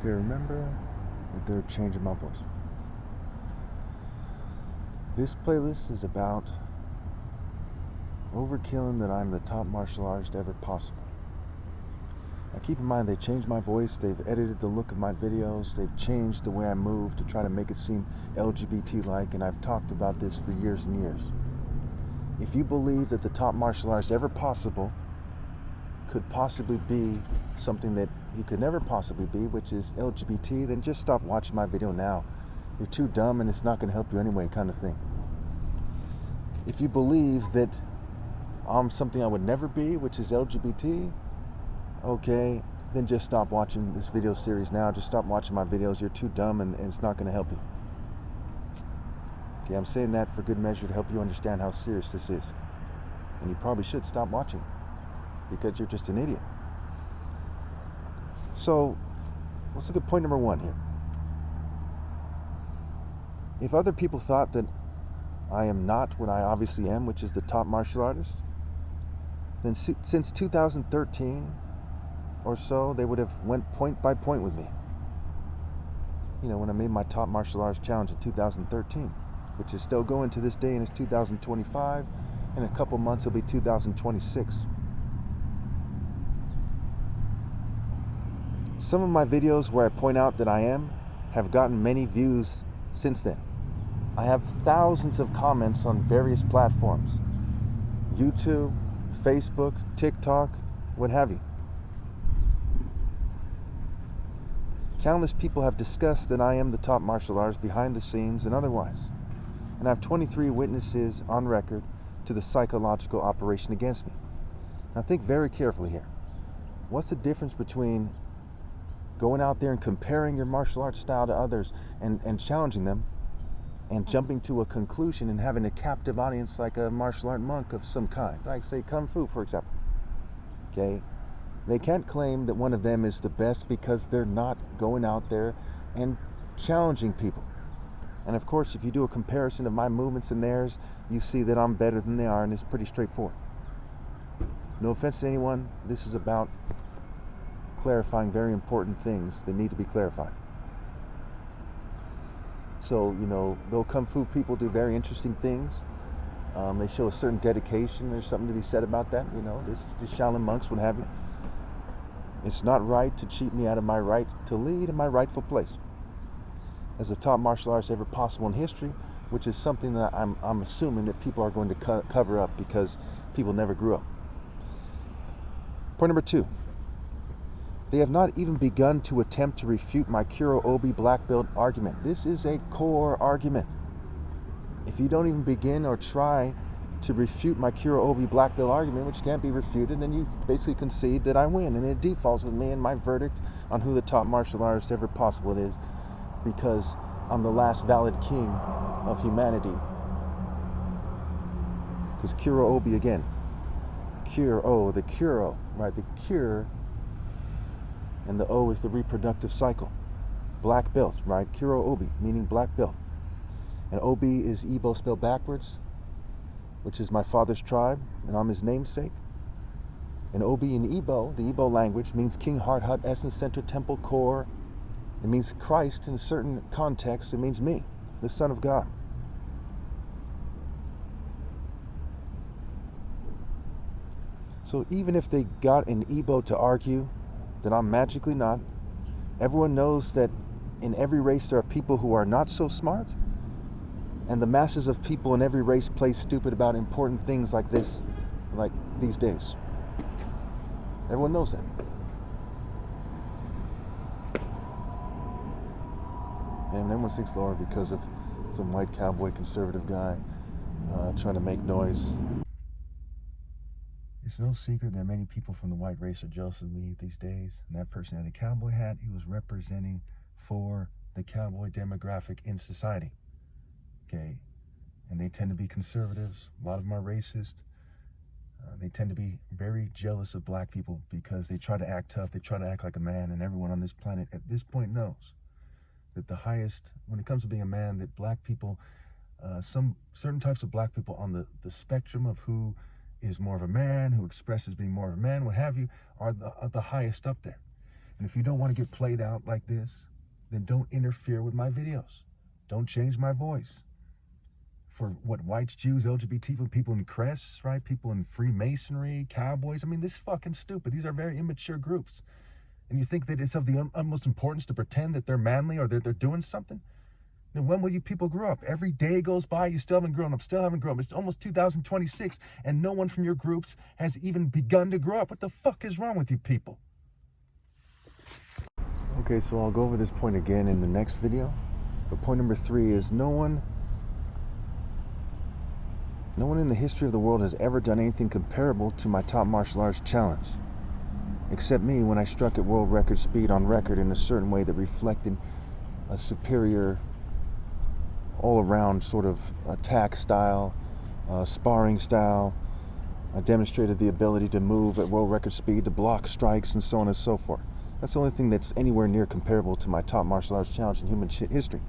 Okay, remember that they're changing my voice. This playlist is about overkilling that I'm the top martial artist ever possible. Now keep in mind they changed my voice, they've edited the look of my videos, they've changed the way I move to try to make it seem LGBT-like, and I've talked about this for years and years. If you believe that the top martial artist ever possible could possibly be something that he could never possibly be, which is LGBT, then just stop watching my video now. You're too dumb and it's not going to help you anyway, kind of thing. If you believe that I'm something I would never be, which is LGBT, okay, then just stop watching this video series now. Just stop watching my videos. You're too dumb and it's not going to help you. Okay, I'm saying that for good measure to help you understand how serious this is. And you probably should stop watching because you're just an idiot. So, let's look at point number 1 here. If other people thought that I am not what I obviously am, which is the top martial artist, then since 2013 or so, they would have went point by point with me. You know, when I made my top martial arts challenge in 2013, which is still going to this day, and it's 2025. In a couple months, it'll be 2026. Some of my videos where I point out that I am have gotten many views since then. I have thousands of comments on various platforms. YouTube, Facebook, TikTok, what have you. Countless people have discussed that I am the top martial artist behind the scenes and otherwise. And I have 23 witnesses on record to the psychological operation against me. Now think very carefully here. What's the difference between going out there and comparing your martial arts style to others and challenging them and jumping to a conclusion and having a captive audience like a martial art monk of some kind, like say Kung Fu, for example? Okay? They can't claim that one of them is the best because they're not going out there and challenging people. And of course, if you do a comparison of my movements and theirs, you see that I'm better than they are, and it's pretty straightforward. No offense to anyone, this is about clarifying very important things that need to be clarified. So, you know, though Kung Fu people do very interesting things, they show a certain dedication. There's something to be said about that, you know, this Shaolin monks, what have you. It's not right to cheat me out of my right to lead in my rightful place as the top martial artist ever possible in history, which is something that I'm assuming that people are going to cover up because people never grew up. Point number 2. They have not even begun to attempt to refute my Kuro Obi black belt argument. This is a core argument. If you don't even begin or try to refute my Kuro Obi black belt argument, which can't be refuted, then you basically concede that I win, and it defaults with me and my verdict on who the top martial artist ever possible it is, because I'm the last valid king of humanity. Because Kuro Obi again, Kuro, the Kuro, right? The cure, and the O is the reproductive cycle. Black belt, right? Kuro Obi, meaning black belt. And Obi is Igbo spelled backwards, which is my father's tribe, and I'm his namesake. And Obi in Igbo, the Igbo language, means King, Heart, Hut, Essence, Center, Temple, Core. It means Christ in a certain context. It means me, the Son of God. So even if they got an Igbo to argue that I'm magically not, everyone knows that in every race there are people who are not so smart, and the masses of people in every race play stupid about important things like this, like these days. Everyone knows that. And everyone thinks they are because of some white cowboy conservative guy trying to make noise. It's no secret that many people from the white race are jealous of me these days. And that person had a cowboy hat. He was representing for the cowboy demographic in society. Okay? And they tend to be conservatives. A lot of them are racist. They tend to be very jealous of black people because they try to act tough. They try to act like a man. And everyone on this planet at this point knows that the highest, when it comes to being a man, that black people, some certain types of black people on the spectrum of who is more of a man, who expresses being more of a man, what have you, are the highest up there. And if you don't want to get played out like this, then don't interfere with my videos. Don't change my voice. For what, whites, Jews, LGBT people in crests, right? People in Freemasonry, cowboys. I mean, this is fucking stupid. These are very immature groups. And you think that it's of the utmost importance to pretend that they're manly or they're doing something? Now, when will you people grow up? Every day goes by, you still haven't grown up, still haven't grown up. It's almost 2026, and no one from your groups has even begun to grow up. What the fuck is wrong with you people? Okay, so I'll go over this point again in the next video. But point number 3 is no one in the history of the world has ever done anything comparable to my top martial arts challenge. Except me when I struck at world record speed on record in a certain way that reflected a superior all-around sort of attack style, sparring style. I demonstrated the ability to move at world record speed, to block strikes, and so on and so forth. That's the only thing that's anywhere near comparable to my top martial arts challenge in human history.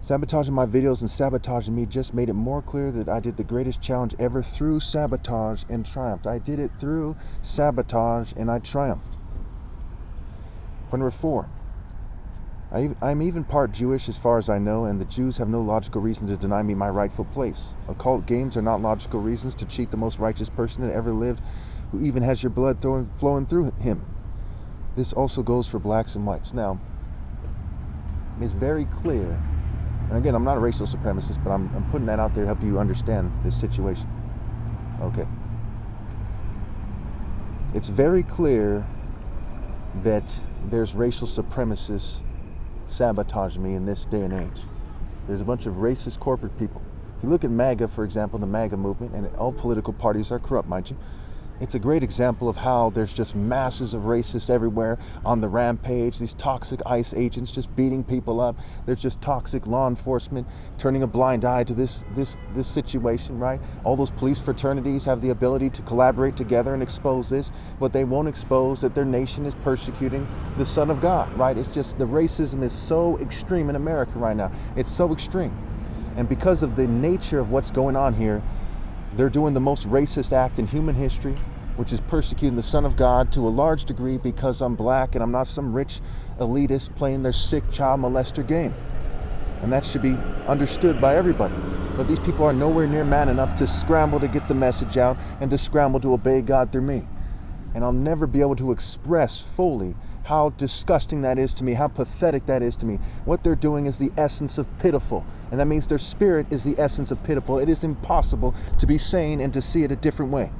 Sabotaging my videos and sabotaging me just made it more clear that I did the greatest challenge ever through sabotage and triumphed. I did it through sabotage and I triumphed. Point number 4. I'm even part Jewish as far as I know, and the Jews have no logical reason to deny me my rightful place. Occult games are not logical reasons to cheat the most righteous person that ever lived, who even has your blood flowing through him. This also goes for blacks and whites. Now, it's very clear, and again, I'm not a racial supremacist, but I'm putting that out there to help you understand this situation. Okay. It's very clear that there's racial supremacists sabotaging me in this day and age. There's a bunch of racist corporate people. If you look at MAGA, for example, the MAGA movement, and all political parties are corrupt, mind you, it's a great example of how there's just masses of racists everywhere on the rampage, these toxic ICE agents just beating people up. There's just toxic law enforcement turning a blind eye to this situation, right? All those police fraternities have the ability to collaborate together and expose this, but they won't expose that their nation is persecuting the Son of God, right? It's just the racism is so extreme in America right now. It's so extreme. And because of the nature of what's going on here, they're doing the most racist act in human history, which is persecuting the Son of God to a large degree because I'm black and I'm not some rich elitist playing their sick child molester game. And that should be understood by everybody. But these people are nowhere near man enough to scramble to get the message out and to scramble to obey God through me. And I'll never be able to express fully how disgusting that is to me, how pathetic that is to me. What they're doing is the essence of pitiful. And that means their spirit is the essence of pitiful. It is impossible to be sane and to see it a different way.